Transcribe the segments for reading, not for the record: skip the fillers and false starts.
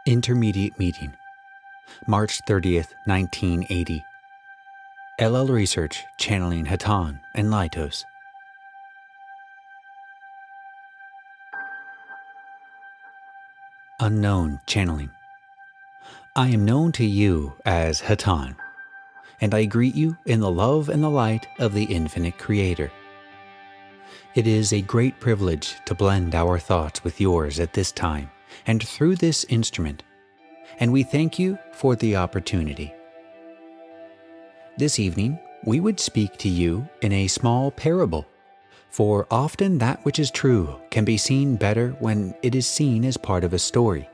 Intermediate Meeting, March 30th, 1980. LL Research channeling Hatonn and Laitos. Unknown channeling. I am known to you as Hatonn, and I greet you in the love and the light of the infinite Creator. It is a great privilege to blend our thoughts with yours at this time and through this instrument, and we thank you for the opportunity. This evening, we would speak to you in a small parable, for often that which is true can be seen better when it is seen as part of a story.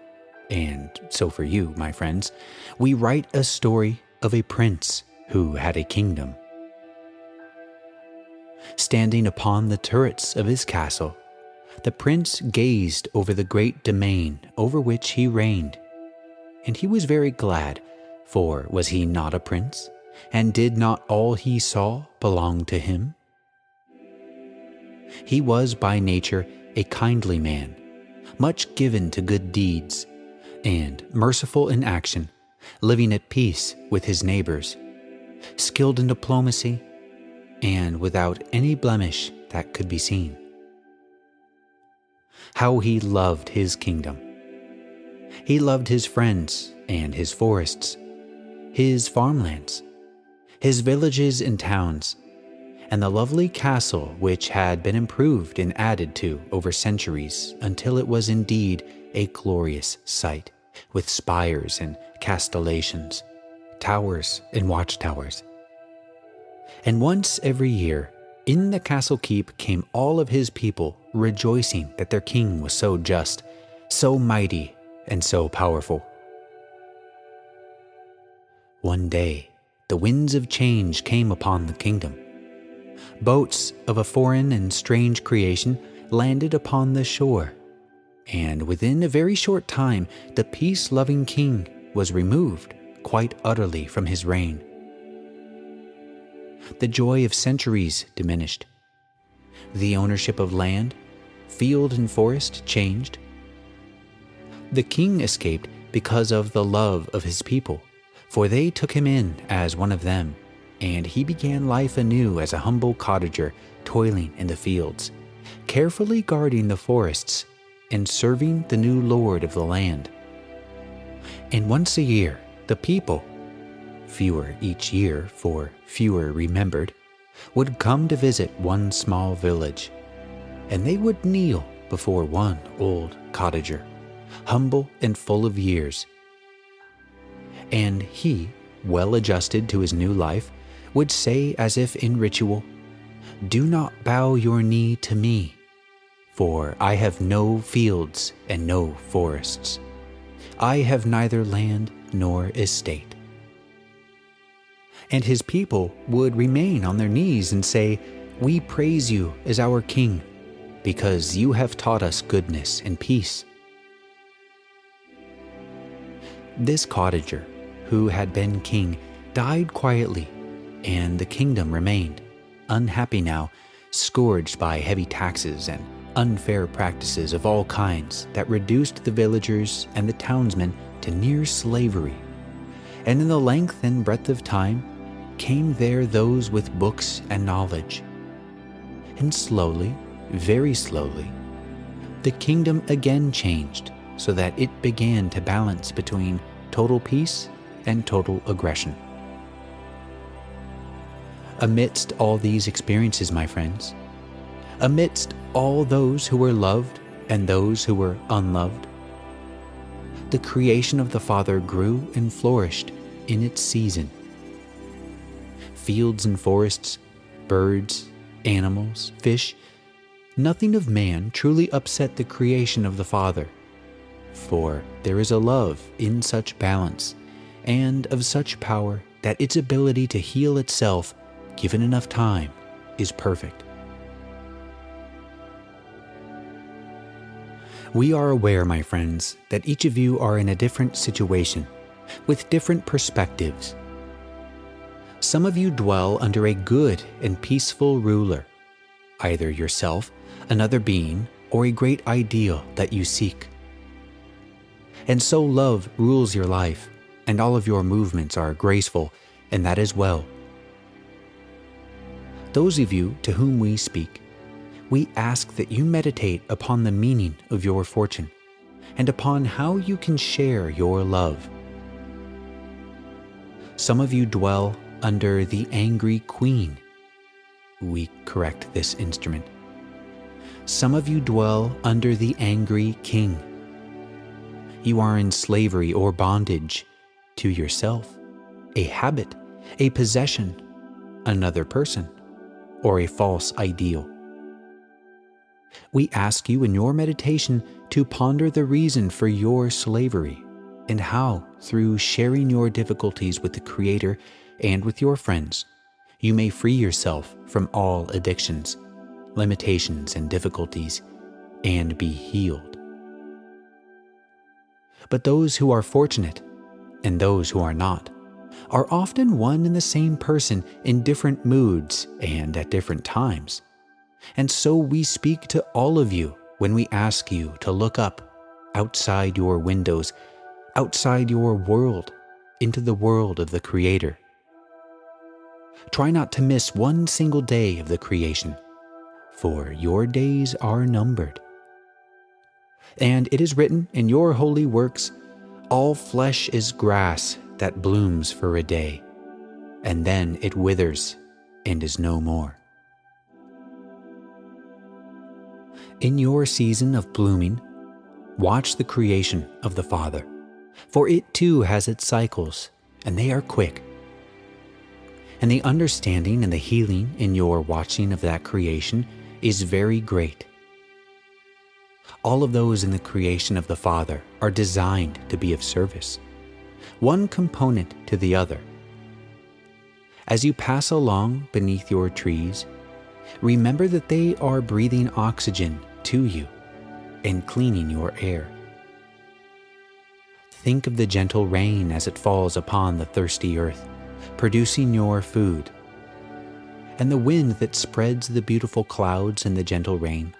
And so for you, my friends, we write a story of a prince who had a kingdom. Standing upon the turrets of his castle, the prince gazed over the great domain over which he reigned. And he was very glad, for was he not a prince, and did not all he saw belong to him? He was by nature a kindly man, much given to good deeds, and merciful in action, living at peace with his neighbors, skilled in diplomacy, and without any blemish that could be seen. How he loved his kingdom! He loved his friends and his forests, his farmlands, his villages and towns, and the lovely castle which had been improved and added to over centuries until it was indeed a glorious sight, with spires and castellations, towers and watchtowers. And once every year, in the castle keep came all of his people, rejoicing that their king was so just, so mighty, and so powerful. One day, the winds of change came upon the kingdom. Boats of a foreign and strange creation landed upon the shore, and within a very short time, the peace-loving king was removed quite utterly from his reign. The joy of centuries diminished. The ownership of land, field and forest changed. The king escaped because of the love of his people, for they took him in as one of them, and he began life anew as a humble cottager, toiling in the fields, carefully guarding the forests, and serving the new lord of the land. And once a year, the people, fewer each year, for fewer remembered, would come to visit one small village, and they would kneel before one old cottager, humble and full of years. And he, well adjusted to his new life, would say as if in ritual, "Do not bow your knee to me, for I have no fields and no forests. I have neither land nor estate." And his people would remain on their knees and say, "We praise you as our king, because you have taught us goodness and peace." This cottager, who had been king, died quietly, and the kingdom remained, unhappy now, scourged by heavy taxes and unfair practices of all kinds that reduced the villagers and the townsmen to near slavery. And in the length and breadth of time, came there those with books and knowledge. And slowly, very slowly, the kingdom again changed so that it began to balance between total peace and total aggression. Amidst all these experiences, my friends, amidst all those who were loved and those who were unloved, the creation of the Father grew and flourished in its season. Fields and forests, birds, animals, fish, nothing of man truly upset the creation of the Father, for there is a love in such balance and of such power that its ability to heal itself, given enough time, is perfect. We are aware, my friends, that each of you are in a different situation, with different perspectives. Some of you dwell under a good and peaceful ruler, either yourself, another being, or a great ideal that you seek. And so love rules your life, and all of your movements are graceful, and that is well. Those of you to whom we speak, we ask that you meditate upon the meaning of your fortune, and upon how you can share your love. Some of you dwell under the angry queen. We correct this instrument. Some of you dwell under the angry king. You are in slavery or bondage to yourself, a habit, a possession, another person, or a false ideal. We ask you in your meditation to ponder the reason for your slavery and how, through sharing your difficulties with the Creator and with your friends, you may free yourself from all addictions, limitations, and difficulties, and be healed. But those who are fortunate, and those who are not, are often one and the same person in different moods and at different times. And so we speak to all of you when we ask you to look up, outside your windows, outside your world, into the world of the Creator. Try not to miss one single day of the creation, for your days are numbered. And it is written in your holy works, all flesh is grass that blooms for a day, and then it withers and is no more. In your season of blooming, watch the creation of the Father, for it too has its cycles, and they are quick. And the understanding and the healing in your watching of that creation is very great. All of those in the creation of the Father are designed to be of service, one component to the other. As you pass along beneath your trees, remember that they are breathing oxygen to you and cleaning your air. Think of the gentle rain as it falls upon the thirsty earth, producing your food, and the wind that spreads the beautiful clouds in the gentle rain.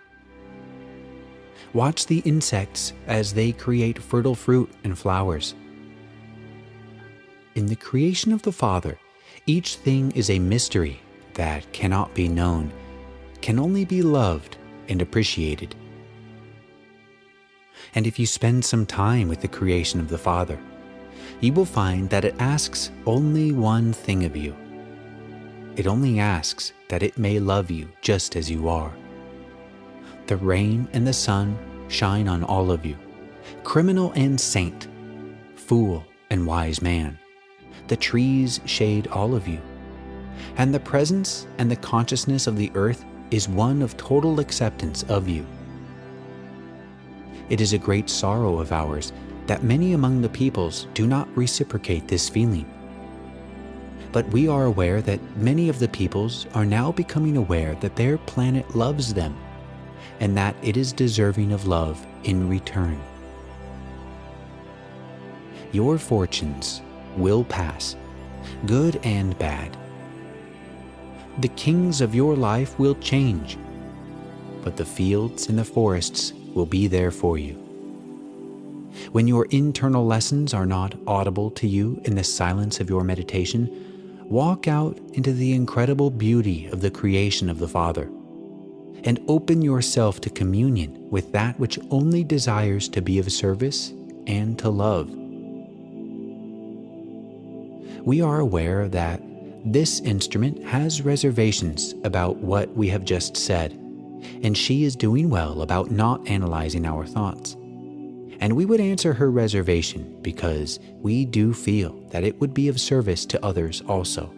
Watch the insects as they create fertile fruit and flowers. In the creation of the Father, each thing is a mystery that cannot be known, can only be loved and appreciated. And if you spend some time with the creation of the Father, you will find that it asks only one thing of you. It only asks that it may love you just as you are. The rain and the sun shine on all of you, criminal and saint, fool and wise man. The trees shade all of you, and the presence and the consciousness of the earth is one of total acceptance of you. It is a great sorrow of ours that many among the peoples do not reciprocate this feeling. But we are aware that many of the peoples are now becoming aware that their planet loves them, and that it is deserving of love in return. Your fortunes will pass, good and bad. The kings of your life will change, but the fields and the forests will be there for you. When your internal lessons are not audible to you in the silence of your meditation, walk out into the incredible beauty of the creation of the Father, and open yourself to communion with that which only desires to be of service and to love. We are aware that this instrument has reservations about what we have just said, and she is doing well about not analyzing our thoughts. And we would answer her reservation because we do feel that it would be of service to others also.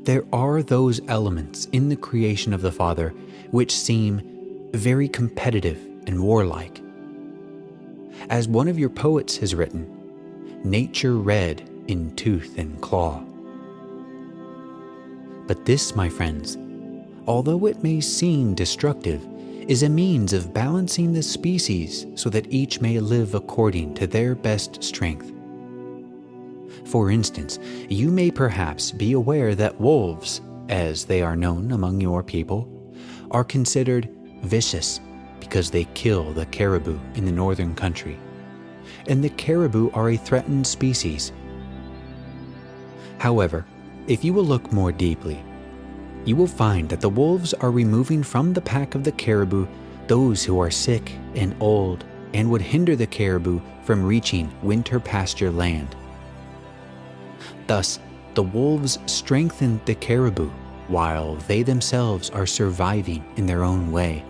There are those elements in the creation of the Father which seem very competitive and warlike. As one of your poets has written, nature red in tooth and claw. But this, my friends, although it may seem destructive, is a means of balancing the species so that each may live according to their best strength. For instance, you may perhaps be aware that wolves, as they are known among your people, are considered vicious, because they kill the caribou in the northern country, and the caribou are a threatened species. However, if you will look more deeply, you will find that the wolves are removing from the pack of the caribou those who are sick and old and would hinder the caribou from reaching winter pasture land. Thus, the wolves strengthen the caribou while they themselves are surviving in their own way.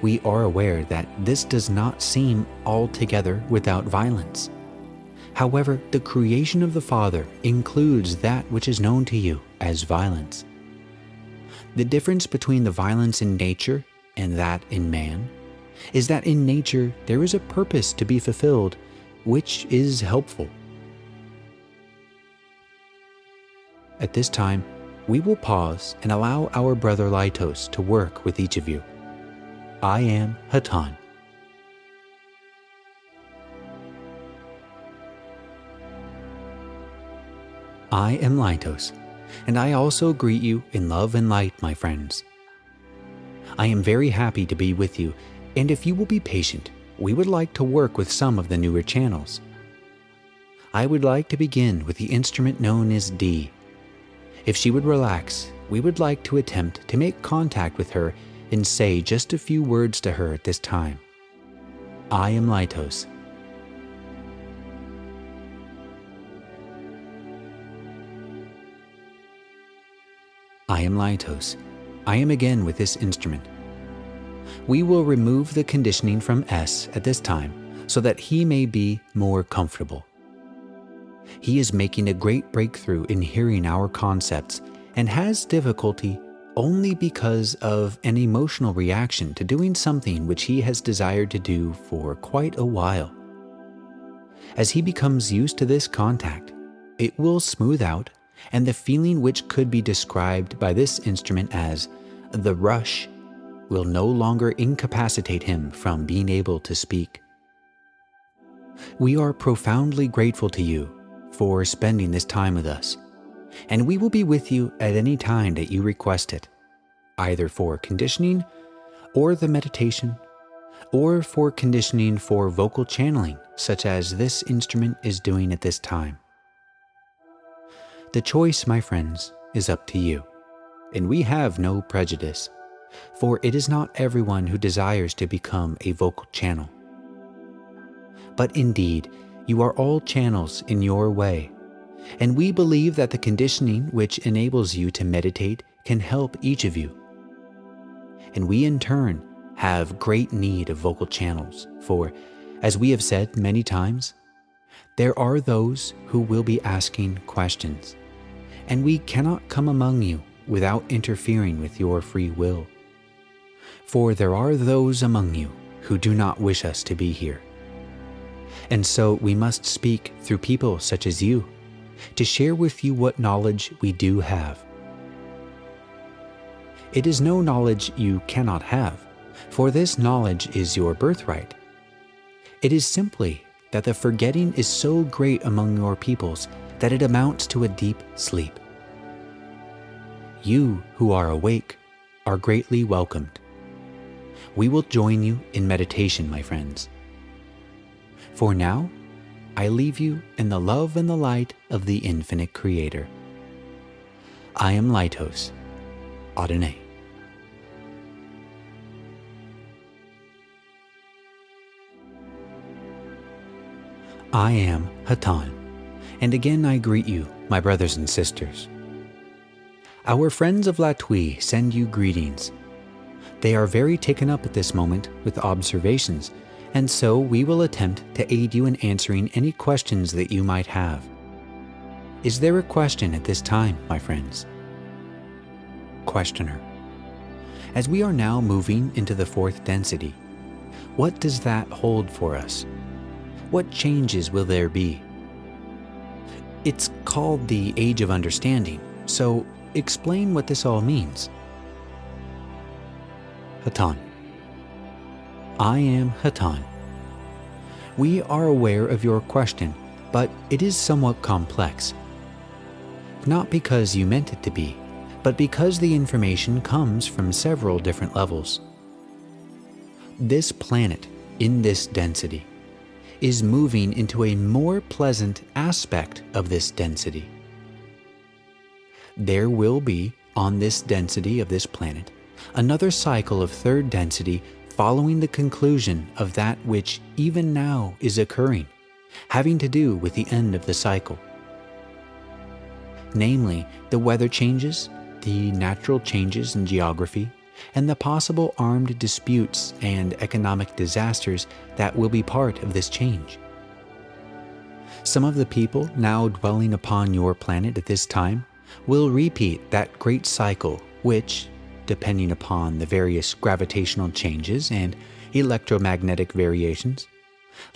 We are aware that this does not seem altogether without violence. However, the creation of the Father includes that which is known to you as violence. The difference between the violence in nature and that in man is that in nature there is a purpose to be fulfilled, which is helpful. At this time, we will pause and allow our brother Laitos to work with each of you. I am Hatonn. I am Laitos, and I also greet you in love and light, my friends. I am very happy to be with you, and if you will be patient, we would like to work with some of the newer channels. I would like to begin with the instrument known as D. If she would relax, we would like to attempt to make contact with her and say just a few words to her at this time. I am Laitos. I am Laitos. I am again with this instrument. We will remove the conditioning from S at this time so that he may be more comfortable. He is making a great breakthrough in hearing our concepts and has difficulty only because of an emotional reaction to doing something which he has desired to do for quite a while. As he becomes used to this contact, it will smooth out, and the feeling which could be described by this instrument as the rush will no longer incapacitate him from being able to speak. We are profoundly grateful to you for spending this time with us, and we will be with you at any time that you request it, either for conditioning or the meditation, or for conditioning for vocal channeling, such as this instrument is doing at this time. The choice, my friends, is up to you, and we have no prejudice, for it is not everyone who desires to become a vocal channel. But indeed, you are all channels in your way, and we believe that the conditioning which enables you to meditate can help each of you. And we in turn have great need of vocal channels, for, as we have said many times, there are those who will be asking questions, and we cannot come among you without interfering with your free will. For there are those among you who do not wish us to be here. And so we must speak through people such as you to share with you what knowledge we do have. It is no knowledge you cannot have, for this knowledge is your birthright. It is simply that the forgetting is so great among your peoples that it amounts to a deep sleep. You who are awake are greatly welcomed. We will join you in meditation, my friends. For now, I leave you in the love and the light of the infinite Creator. I am Laitos. Adonai. I am Hatonn, and again I greet you, my brothers and sisters. Our friends of Laboratories send you greetings. They are very taken up at this moment with observations, and so we will attempt to aid you in answering any questions that you might have. Is there a question at this time, my friends? Questioner. As we are now moving into the fourth density, what does that hold for us? What changes will there be? It's called the Age of Understanding, so explain what this all means. Hatonn. I am Hatonn. We are aware of your question, but it is somewhat complex. Not because you meant it to be, but because the information comes from several different levels. This planet, in this density, is moving into a more pleasant aspect of this density. There will be, on this density of this planet, another cycle of third density following the conclusion of that which even now is occurring, having to do with the end of the cycle. Namely, the weather changes, the natural changes in geography, and the possible armed disputes and economic disasters that will be part of this change. Some of the people now dwelling upon your planet at this time will repeat that great cycle which, depending upon the various gravitational changes and electromagnetic variations,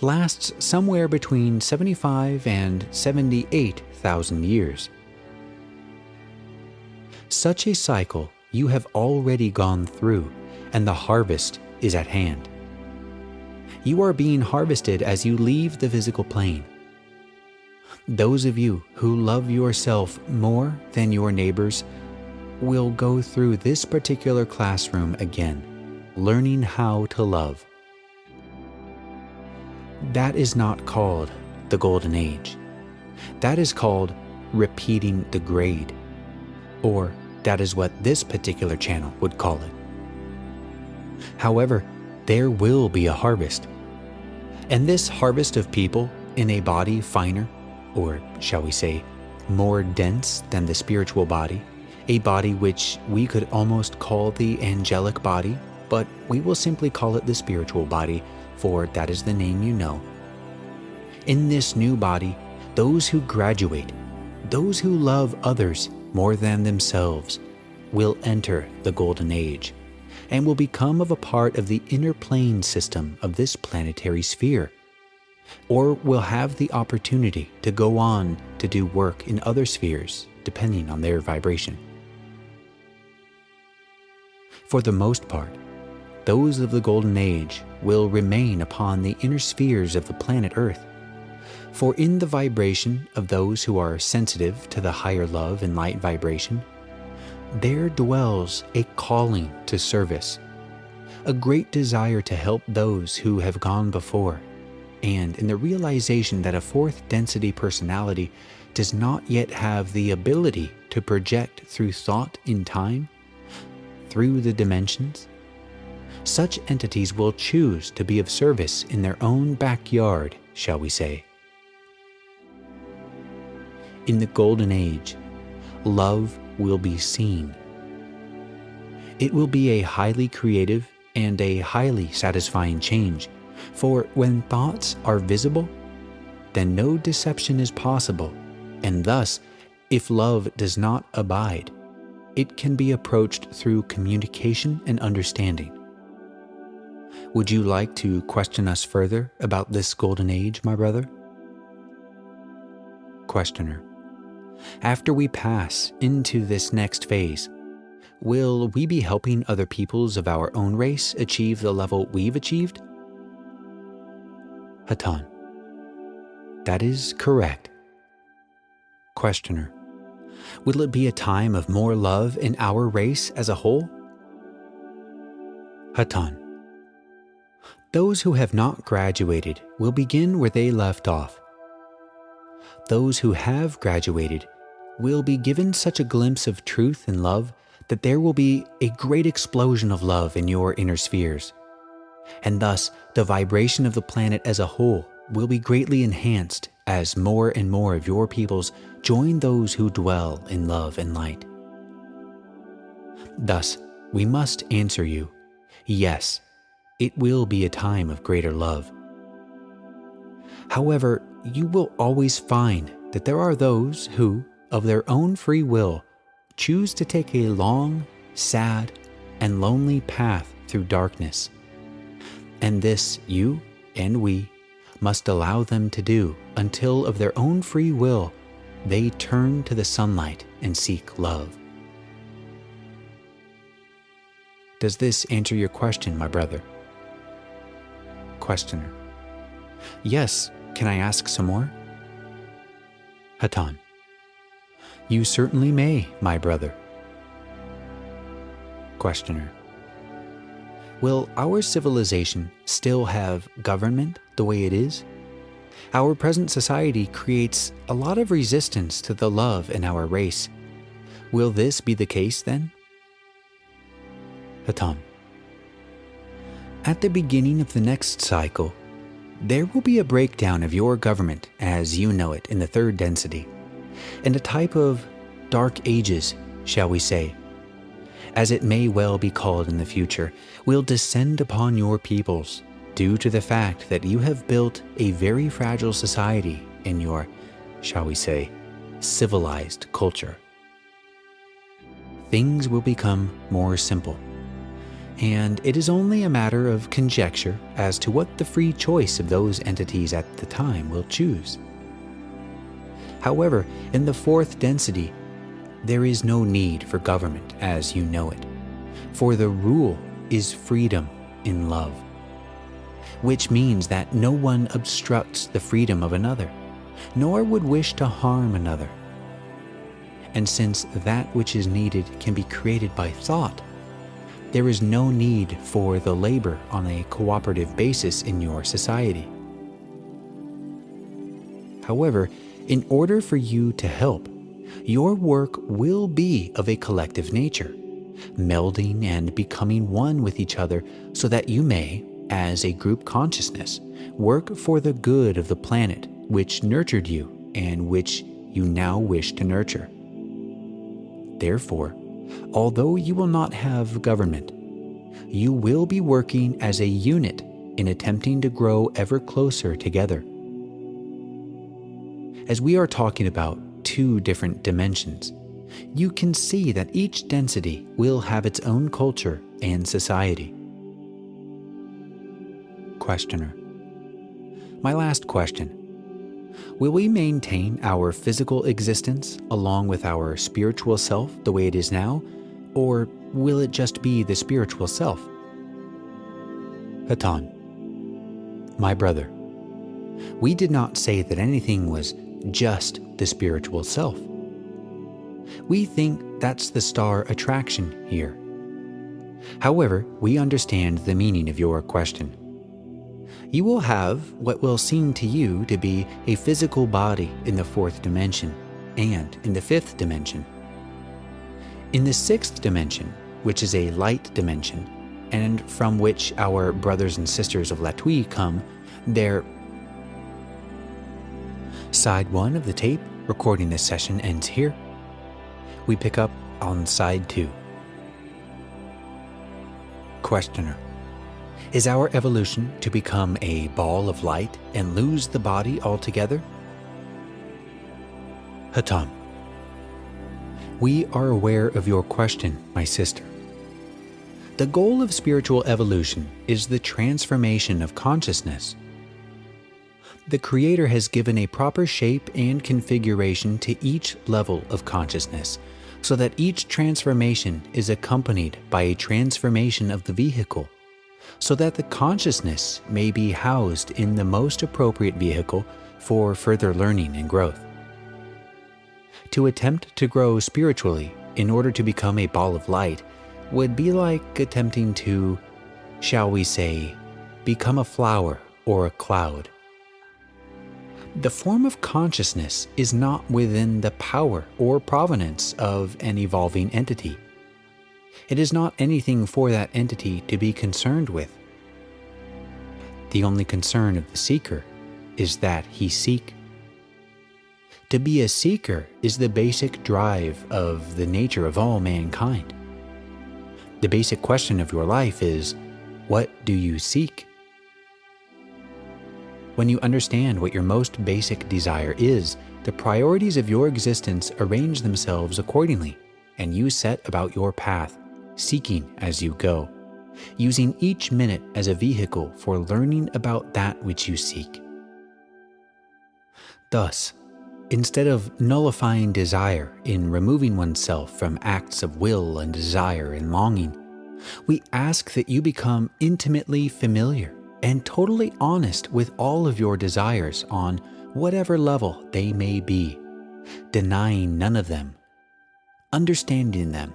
lasts somewhere between 75 and 78,000 years. Such a cycle you have already gone through, and the harvest is at hand. You are being harvested as you leave the physical plane. Those of you who love yourself more than your neighbors will go through this particular classroom again, learning how to love. That is not called the Golden Age. That is called repeating the grade, or that is what this particular channel would call it. However, there will be a harvest. And this harvest of people in a body finer, or shall we say, more dense than the spiritual body, a body which we could almost call the angelic body, but we will simply call it the spiritual body, for that is the name you know. In this new body, those who graduate, those who love others more than themselves, will enter the Golden Age, and will become of a part of the inner plane system of this planetary sphere, or will have the opportunity to go on to do work in other spheres depending on their vibration. For the most part, those of the Golden Age will remain upon the inner spheres of the planet Earth, for in the vibration of those who are sensitive to the higher love and light vibration, there dwells a calling to service, a great desire to help those who have gone before, and in the realization that a fourth density personality does not yet have the ability to project through thought in time, through the dimensions, such entities will choose to be of service in their own backyard, shall we say. In the Golden Age, love will be seen. It will be a highly creative and a highly satisfying change, for when thoughts are visible, then no deception is possible, and thus, if love does not abide, it can be approached through communication and understanding. Would you like to question us further about this Golden Age, my brother? Questioner: after we pass into this next phase, will we be helping other peoples of our own race achieve the level we've achieved? Hatonn: that is correct. Questioner: will it be a time of more love in our race as a whole? Hatonn: those who have not graduated will begin where they left off. Those who have graduated will be given such a glimpse of truth and love that there will be a great explosion of love in your inner spheres, and thus the vibration of the planet as a whole will be greatly enhanced as more and more of your peoples join those who dwell in love and light. Thus, we must answer you, yes, it will be a time of greater love. However, you will always find that there are those who, of their own free will, choose to take a long, sad, and lonely path through darkness. And this you and we must allow them to do until of their own free will they turn to the sunlight and seek love. Does this answer your question, my brother? Questioner: yes, can I ask some more? Hatonn: you certainly may, my brother. Questioner. Will our civilization still have government the way it is? Our present society creates a lot of resistance to the love in our race. Will this be the case then? Hatonn. At the beginning of the next cycle, there will be a breakdown of your government as you know it in the third density, and a type of dark ages, shall we say, as it may well be called in the future, will descend upon your peoples due to the fact that you have built a very fragile society in your, shall we say, civilized culture. Things will become more simple, and it is only a matter of conjecture as to what the free choice of those entities at the time will choose. However, in the fourth density, there is no need for government as you know it, for the rule is freedom in love, which means that no one obstructs the freedom of another, nor would wish to harm another. And since that which is needed can be created by thought, there is no need for the labor on a cooperative basis in your society. However, in order for you to help, your work will be of a collective nature, melding and becoming one with each other so that you may, as a group consciousness, work for the good of the planet which nurtured you and which you now wish to nurture. Therefore, although you will not have government, you will be working as a unit in attempting to grow ever closer together. As we are talking about two different dimensions, you can see that each density will have its own culture and society. Questioner. My last question. Will we maintain our physical existence along with our spiritual self the way it is now, or will it just be the spiritual self? Hatonn. My brother, we did not say that anything was just the spiritual self. We think that's the star attraction here. However, we understand the meaning of your question. You will have what will seem to you to be a physical body in the fourth dimension and in the fifth dimension. In the sixth dimension, which is a light dimension, and from which our brothers and sisters of Laboratories come, there. Side 1 of the tape recording this session ends here. We pick up on side 2. Questioner. Is our evolution to become a ball of light and lose the body altogether? Hatonn. We are aware of your question, my sister. The goal of spiritual evolution is the transformation of consciousness. The Creator has given a proper shape and configuration to each level of consciousness, so that each transformation is accompanied by a transformation of the vehicle, so that the consciousness may be housed in the most appropriate vehicle for further learning and growth. To attempt to grow spiritually in order to become a ball of light would be like attempting to, shall we say, become a flower or a cloud. The form of consciousness is not within the power or provenance of an evolving entity. It is not anything for that entity to be concerned with. The only concern of the seeker is that he seek. To be a seeker is the basic drive of the nature of all mankind. The basic question of your life is, what do you seek? When you understand what your most basic desire is, the priorities of your existence arrange themselves accordingly, and you set about your path, seeking as you go, using each minute as a vehicle for learning about that which you seek. Thus, instead of nullifying desire in removing oneself from acts of will and desire and longing, we ask that you become intimately familiar and totally honest with all of your desires on whatever level they may be, denying none of them, understanding them,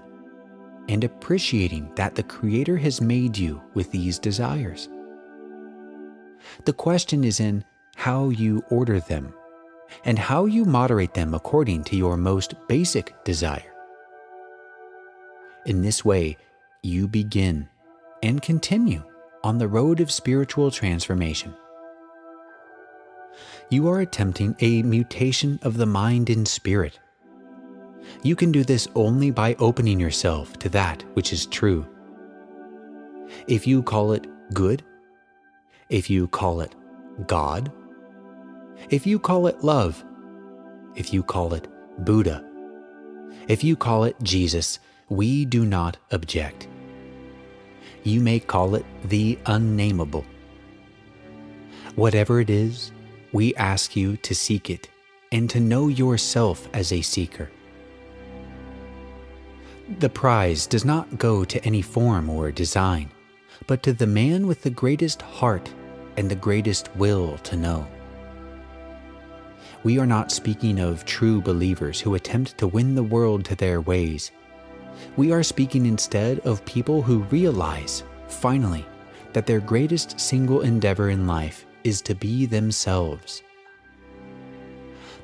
and appreciating that the Creator has made you with these desires. The question is in how you order them and how you moderate them according to your most basic desire. In this way, you begin and continue on the road of spiritual transformation. You are attempting a mutation of the mind and spirit. You can do this only by opening yourself to that which is true. If you call it good, if you call it God, if you call it love, if you call it Buddha, if you call it Jesus, we do not object. You may call it the unnameable. Whatever it is, we ask you to seek it and to know yourself as a seeker. The prize does not go to any form or design, but to the man with the greatest heart and the greatest will to know. We are not speaking of true believers who attempt to win the world to their ways. We are speaking instead of people who realize, finally, that their greatest single endeavor in life is to be themselves.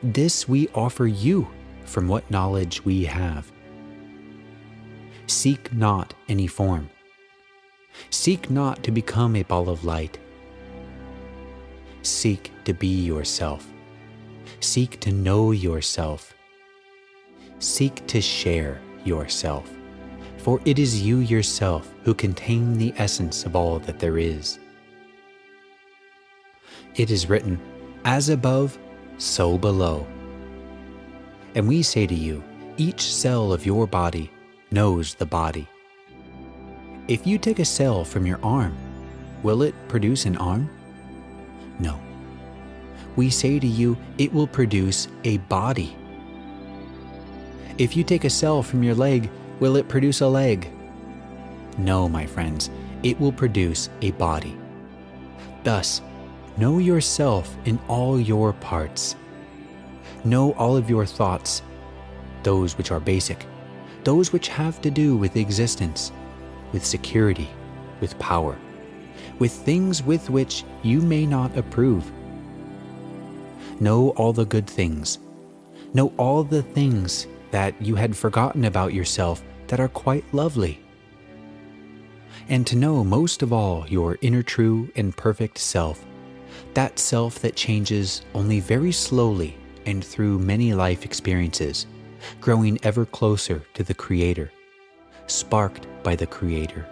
This we offer you from what knowledge we have. Seek not any form. Seek not to become a ball of light. Seek to be yourself. Seek to know yourself. Seek to share yourself, for it is you yourself who contain the essence of all that there is. It is written, as above, so below. And we say to you, each cell of your body knows the body. If you take a cell from your arm, will it produce an arm? No. We say to you, it will produce a body. If you take a cell from your leg, will it produce a leg? No, my friends, it will produce a body. Thus, know yourself in all your parts. Know all of your thoughts, those which are basic, those which have to do with existence, with security, with power, with things with which you may not approve. Know all the good things. Know all the things that you had forgotten about yourself that are quite lovely. And to know most of all your inner true and perfect self, that self that changes only very slowly and through many life experiences, growing ever closer to the Creator, sparked by the Creator,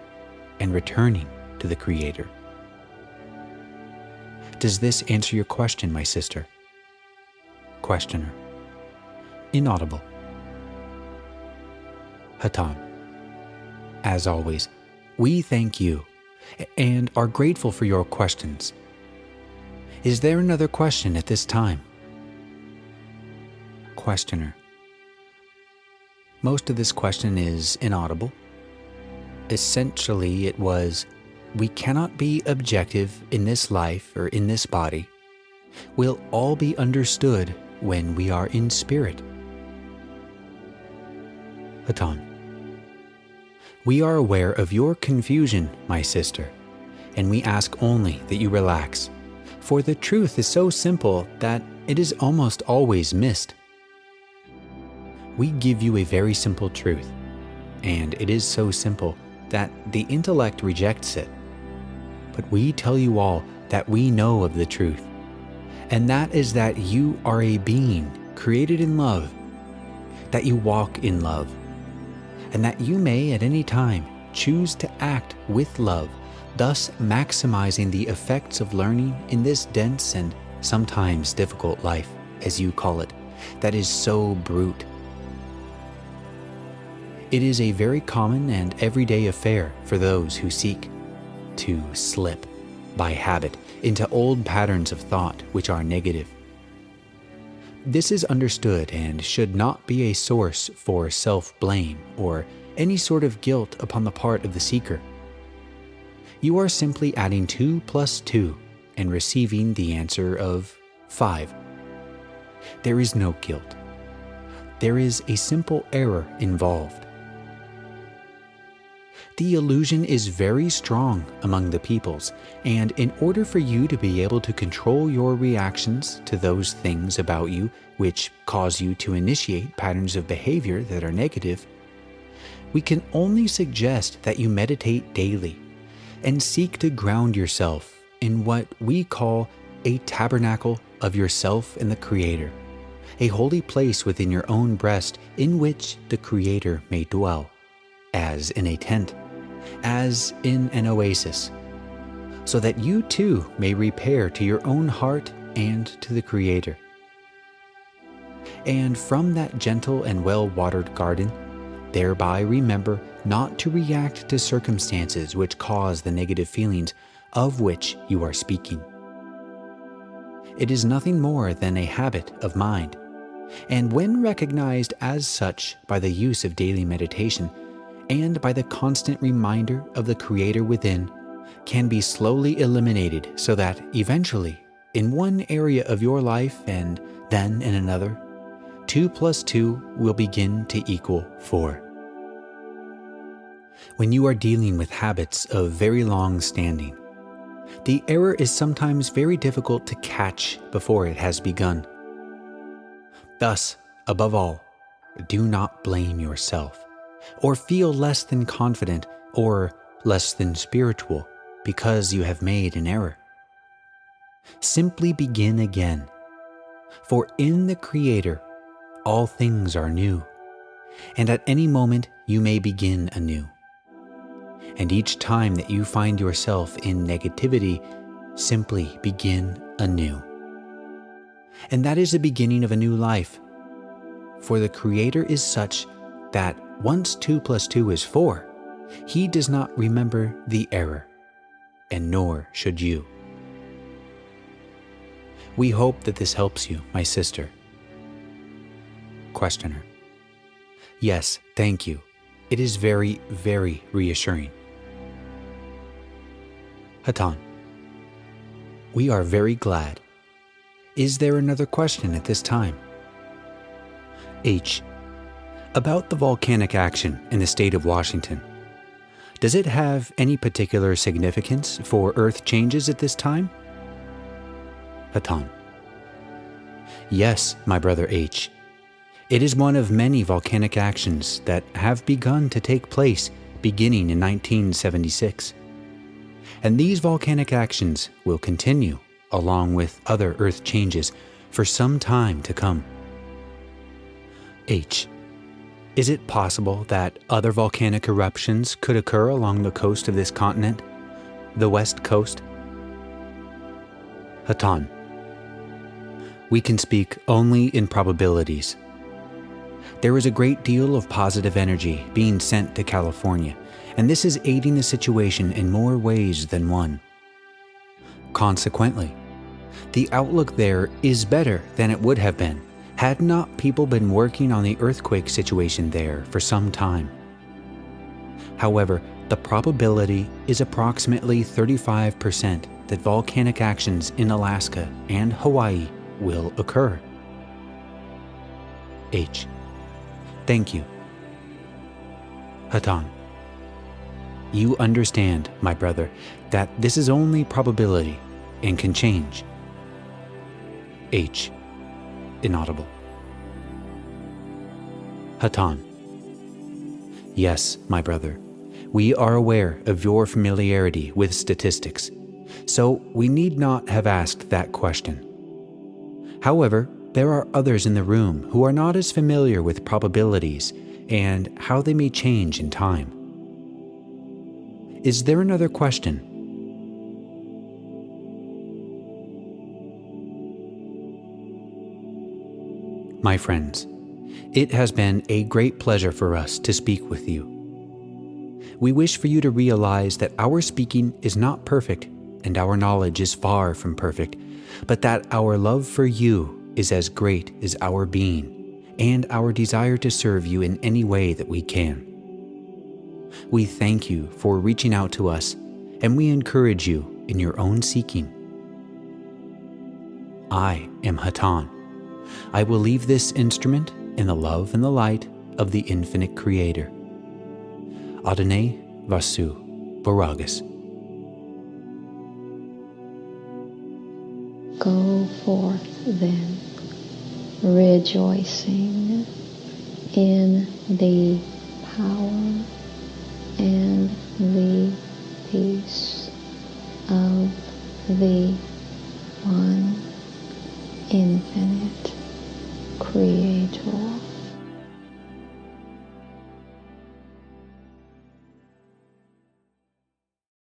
and returning to the Creator. Does this answer your question, my sister? Questioner. Inaudible. Hatonn. As always, we thank you and are grateful for your questions. Is there another question at this time? Questioner. Most of this question is inaudible. Essentially, it was, we cannot be objective in this life or in this body. We'll all be understood when we are in spirit. Hatonn. We are aware of your confusion, my sister, and we ask only that you relax, for the truth is so simple that it is almost always missed. We give you a very simple truth, and it is so simple that the intellect rejects it. But we tell you all that we know of the truth, and that is that you are a being created in love, that you walk in love, and that you may at any time choose to act with love, thus maximizing the effects of learning in this dense and sometimes difficult life, as you call it, that is so brute. It is a very common and everyday affair for those who seek to slip, by habit, into old patterns of thought which are negative. This is understood and should not be a source for self-blame or any sort of guilt upon the part of the seeker. You are simply adding 2 plus 2 and receiving the answer of 5. There is no guilt. There is a simple error involved. The illusion is very strong among the peoples, and in order for you to be able to control your reactions to those things about you which cause you to initiate patterns of behavior that are negative, we can only suggest that you meditate daily and seek to ground yourself in what we call a tabernacle of yourself and the Creator, a holy place within your own breast in which the Creator may dwell, as in a tent, as in an oasis, so that you too may repair to your own heart and to the Creator. And from that gentle and well-watered garden, thereby remember not to react to circumstances which cause the negative feelings of which you are speaking. It is nothing more than a habit of mind, and when recognized as such by the use of daily meditation and by the constant reminder of the Creator within, can be slowly eliminated so that eventually, in one area of your life and then in another, 2 plus 2 will begin to equal 4. When you are dealing with habits of very long standing, the error is sometimes very difficult to catch before it has begun. Thus, above all, do not blame yourself, or feel less than confident or less than spiritual because you have made an error. Simply begin again, for in the Creator all things are new, and at any moment you may begin anew. And each time that you find yourself in negativity, simply begin anew. And that is the beginning of a new life. For the Creator is such that once 2 plus 2 is 4, He does not remember the error, and nor should you. We hope that this helps you, my sister. Questioner: Yes, thank you. It is very, very reassuring. Hatonn: We are very glad. Is there another question at this time? H: About the volcanic action in the state of Washington. Does it have any particular significance for Earth changes at this time? Hatonn: Yes, my brother H. It is one of many volcanic actions that have begun to take place beginning in 1976. And these volcanic actions will continue, along with other Earth changes, for some time to come. H: Is it possible that other volcanic eruptions could occur along the coast of this continent, the West Coast? Hatonn: We can speak only in probabilities. There is a great deal of positive energy being sent to California, and this is aiding the situation in more ways than one. Consequently, the outlook there is better than it would have been had not people been working on the earthquake situation there for some time. However, the probability is approximately 35% that volcanic actions in Alaska and Hawaii will occur. H: Thank you. Hatonn: You understand, my brother, that this is only probability and can change. H: Inaudible. Hatonn: Yes, my brother. We are aware of your familiarity with statistics, so we need not have asked that question. However, there are others in the room who are not as familiar with probabilities and how they may change in time. Is there another question? My friends, it has been a great pleasure for us to speak with you. We wish for you to realize that our speaking is not perfect and our knowledge is far from perfect, but that our love for you is as great as our being and our desire to serve you in any way that we can. We thank you for reaching out to us, and we encourage you in your own seeking. I am Hatonn. I will leave this instrument in the love and the light of the infinite Creator. Adonai Vasu Viragas. Go forth then, rejoicing in the power and the peace of the one infinite Creator.